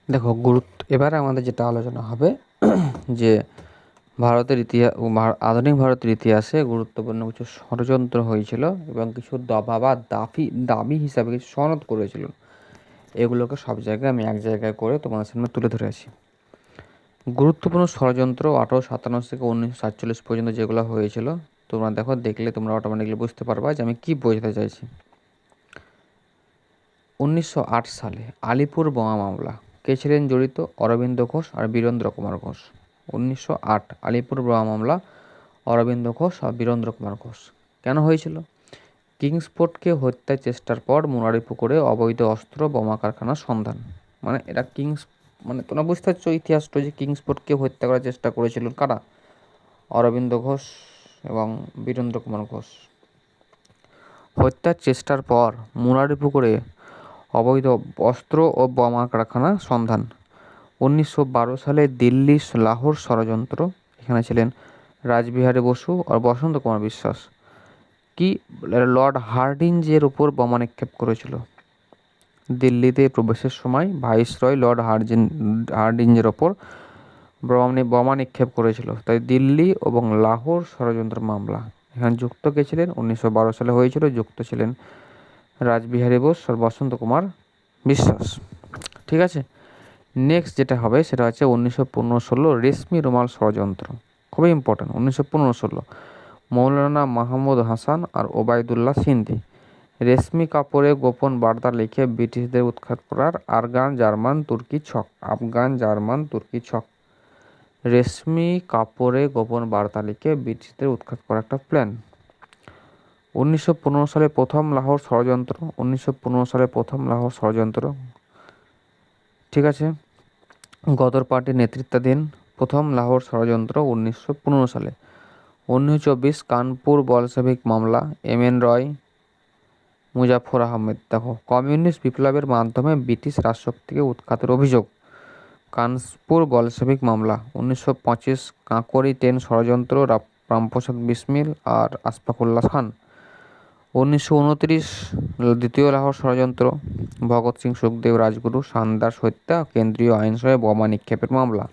দেখো এবারে আমাদের যেটা আলোচনা হবে যে ভারতের ইতিহাস, আধুনিক ভারতের ইতিহাসে গুরুত্বপূর্ণ কিছু ষড়যন্ত্র হয়েছিল এবং কিছু দাবা বা দাবি হিসাবে কিছু সনদ করেছিল। এগুলোকে সব জায়গায় আমি এক জায়গায় করে তোমাদের সামনে তুলে ধরেছি। গুরুত্বপূর্ণ ষড়যন্ত্র 1897 থেকে 1947 পর্যন্ত যেগুলো হয়েছিল, তোমরা দেখলে তোমরা অটোমেটিকলি বুঝতে পারবা যে আমি কি বোঝাতে চাইছি। 1908 সালে আলিপুর বোমা মামলা, কে ছিলেন জড়িত? অরবিন্দ ঘোষ আর বীরেন্দ্র কুমার ঘোষ। 1908 আলিপুর বোমা মামলা, অরবিন্দ ঘোষ আর বীরেন্দ্র কুমার ঘোষ। কেন হয়েছিল? কিংসফোর্ডকে হত্যার চেষ্টার পর মুরারিপুকুরে অবৈধ অস্ত্র বোমা কারখানার সন্ধান। মানে এটা তোমরা বুঝতে পারছো ইতিহাসটা, যে কিংসফোর্ডকে হত্যা করার চেষ্টা করেছিল কারা? অরবিন্দ ঘোষ এবং বীরেন্দ্র কুমার ঘোষ। হত্যার চেষ্টার পর মুরারিপুকুরে অবৈধ অস্ত্র ও বোমা কারখানা সন্ধান। 1912 সালে দিল্লি লাহোর ষড়যন্ত্র, এখানে ছিলেন রাসবিহারী বসু আর বসন্ত কুমার বিশ্বাস। কি লর্ড হার্ডিঞ্জের উপর বোমা নিক্ষেপ করেছিল। দিল্লিতে প্রবেশের সময় ভাইসরয় লর্ড হার্ডিঞ্জের ওপর বোমা নিক্ষেপ করেছিল। তাই দিল্লি এবং লাহোর ষড়যন্ত্র মামলা। এখানে যুক্ত কে ছিলেন? 1912 সালে হয়েছিল, যুক্ত ছিলেন রাসবিহারী বোস আর বসন্ত কুমার বিশ্বাস। ঠিক আছে, নেক্সট যেটা হবে সেটা হচ্ছে 1915-16 রেশমি রুমাল ষড়যন্ত্র। খুবই ইম্পর্টেন্ট। 1915-16 মৌলানা মাহমুদ হাসান আর ওবায়দুল্লাহ সিন্ধি রেশমি কাপড়ে গোপন বার্তা লিখে ব্রিটিশদের উৎখাত করার আফগান জার্মান তুর্কি ছক। রেশমি কাপড়ে গোপন বার্তা লিখে ব্রিটিশদের উৎখাত করার একটা প্ল্যান। 1915 সালে প্রথম লাহোর ষড়যন্ত্র। 1915 সালে প্রথম লাহোর ষড়যন্ত্র। ঠিক আছে, গদর পার্টির নেতৃত্বাধীন প্রথম লাহোর ষড়যন্ত্র 1915 সালে। 1924 কানপুর বলশেভিক মামলা, এম.এন. রয়, মুজাফর আহমেদ। দেখো, কমিউনিস্ট বিপ্লবের মাধ্যমে ব্রিটিশ রাজশক্তিকে উৎখাতের অভিযোগ। কানপুর বলশেভিক মামলা। 1925 কাঁকরি ট্রেন ষড়যন্ত্র, রামপ্রসাদ বিসমিল আর আশফাকুল্লাহ খান। 1929 দ্বিতীয় লাহোর ষড়যন্ত্র, ভগৎ সিং, সুখদেব, রাজগুরু, সান্দাস হত্যা, কেন্দ্রীয় আইনসভায় বোমা নিক্ষেপের মামলা।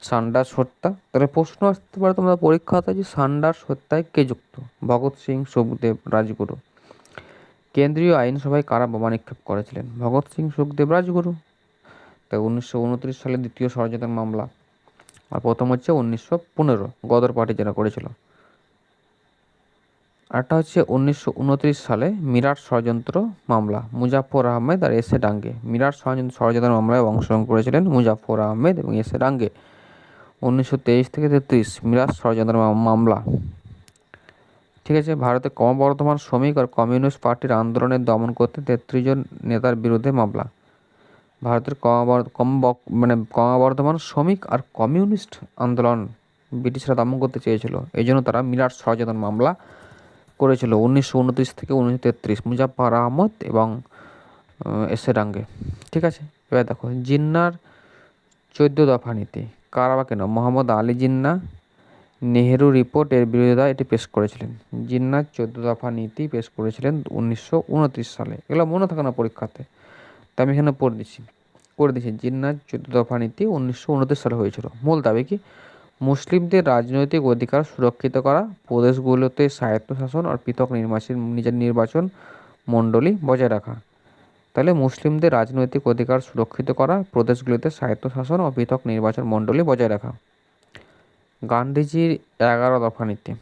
সান্ডার্স হত্যা, তাহলে প্রশ্ন আসতে পারে তোমরা পরীক্ষাতে যে সান্ডার্স হত্যায় কে যুক্ত? ভগৎ সিং, সুখদেব, রাজগুরু। কেন্দ্রীয় আইনসভায় কারা বোমা নিক্ষেপ করেছিলেন? ভগৎ সিং, সুখদেব, রাজগুরু। তাই 1929 সালে দ্বিতীয় ষড়যন্ত্রের মামলা। আর প্রথম হচ্ছে 1915 গদর পার্টি যেটা করেছিল। আরটা হচ্ছে 1929 সালে মিরাট ষড়যন্ত্র মামলা, মুজাফর আহমেদ আর এস এ ডাঙ্গে। মিরাট ষড়যন্ত্র মামলায় অংশগ্রহণ করেছিলেন মুজাফর আহমেদ এবং এস এ ডাঙ্গে। 1923 থেকে 33 মিরাট ষড়যন্ত্র মামলা। ঠিক আছে, ভারতে ক্রমবর্ধমান শ্রমিক আর কমিউনিস্ট পার্টির আন্দোলনের দমন করতে 33 জন নেতার বিরুদ্ধে মামলা। ভারতের ক্রমবর্ধমান শ্রমিক আর কমিউনিস্ট আন্দোলন ব্রিটিশরা দমন করতে চেয়েছিল, এই জন্য তারা মিরাট ষড়যন্ত্র মামলা করেছিল 1929 থেকে 1933 মুজাফফর আহমদ এবং এস এ ডাঙ্গে। ঠিক আছে, এবার দেখো জিন্নার 14 দফা নীতি কারা বা কেন? মোহাম্মদ আলী জিন্নাহ নেহেরু রিপোর্ট এর বিরোধিতা এটি পেশ করেছিলেন। জিন্নাহ 14 দফা নীতি পেশ করেছিলেন 1929 সালে। এগুলো মনে থাকে না পরীক্ষাতে, তো আমি এখানে করে দিচ্ছি। জিন্নাহ 14 দফা নীতি 1929 সালে হয়েছিল। মূল দাবি কি? মুসলিমদের রাজনৈতিক অধিকার সুরক্ষিত করা, প্রদেশগুলোতে স্বায়ত্তশাসন আর পৃথক নিজের নির্বাচন মণ্ডলী বজায় রাখা। তাহলে মুসলিমদের রাজনৈতিক অধিকার সুরক্ষিত করা, প্রদেশগুলিতে স্বায়ত্তশাসন ও পৃথক নির্বাচন মণ্ডলী বজায় রাখা। গান্ধীজির 11 দফা নীতি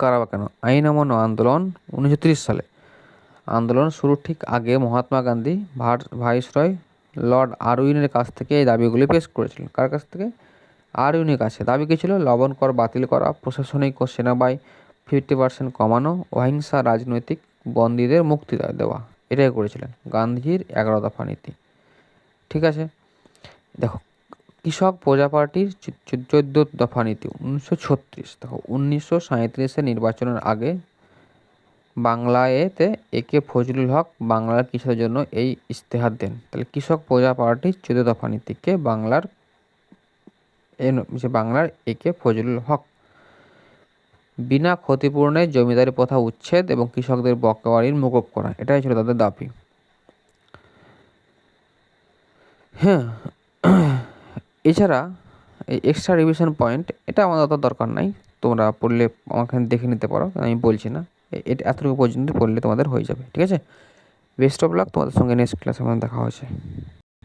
কারা বা কেন? আইন অমান্য আন্দোলন 1930 সালে। আন্দোলন শুরুর ঠিক আগে মহাত্মা গান্ধী ভাইসরয় লর্ড আরউইনের কাছ থেকে এই দাবিগুলি পেশ করেছিলেন। কার কাছ থেকে? আরউইনের কাছে। দাবি কী ছিল? লবণ কর বাতিল করা, প্রশাসনিক ও সেনাবাহিনী 50% কমানো, অহিংসা রাজনৈতিক বন্দীদের মুক্তি দেওয়া। এটাই করেছিলেন গান্ধীজির 11 দফা নীতি। ঠিক আছে, দেখো কৃষক প্রজা পার্টির 14 দফা নীতি 1936। দেখো 1937 নির্বাচনের আগে বাংলাতে একে ফজলুল হক বাংলার কৃষকদের জন্য এই ইশতেহার দেন। তাহলে কৃষক প্রজা পার্টির 14 দফা নীতিকে বাংলার একে ফজলুল হক। বিনা ক্ষতিপূরণে জমিদারি প্রথা উচ্ছেদ এবং কৃষকদের বকেয়া বাড়ির মকুব করা, এটাই ছিল তাদের দাবি। হ্যাঁ, এছাড়া এই এক্সট্রা রিভিশন পয়েন্ট এটা আমাদের অত দরকার নাই, তোমরা পড়লে আমাকে দেখে নিতে পারো, আমি বলছি না। এটা এতটুকু পর্যন্ত পড়লে তোমাদের হয়ে যাবে, ঠিক আছে। বেস্ট অফ লাক, তোমাদের সঙ্গে নেক্সট ক্লাসে আমার দেখা হচ্ছে।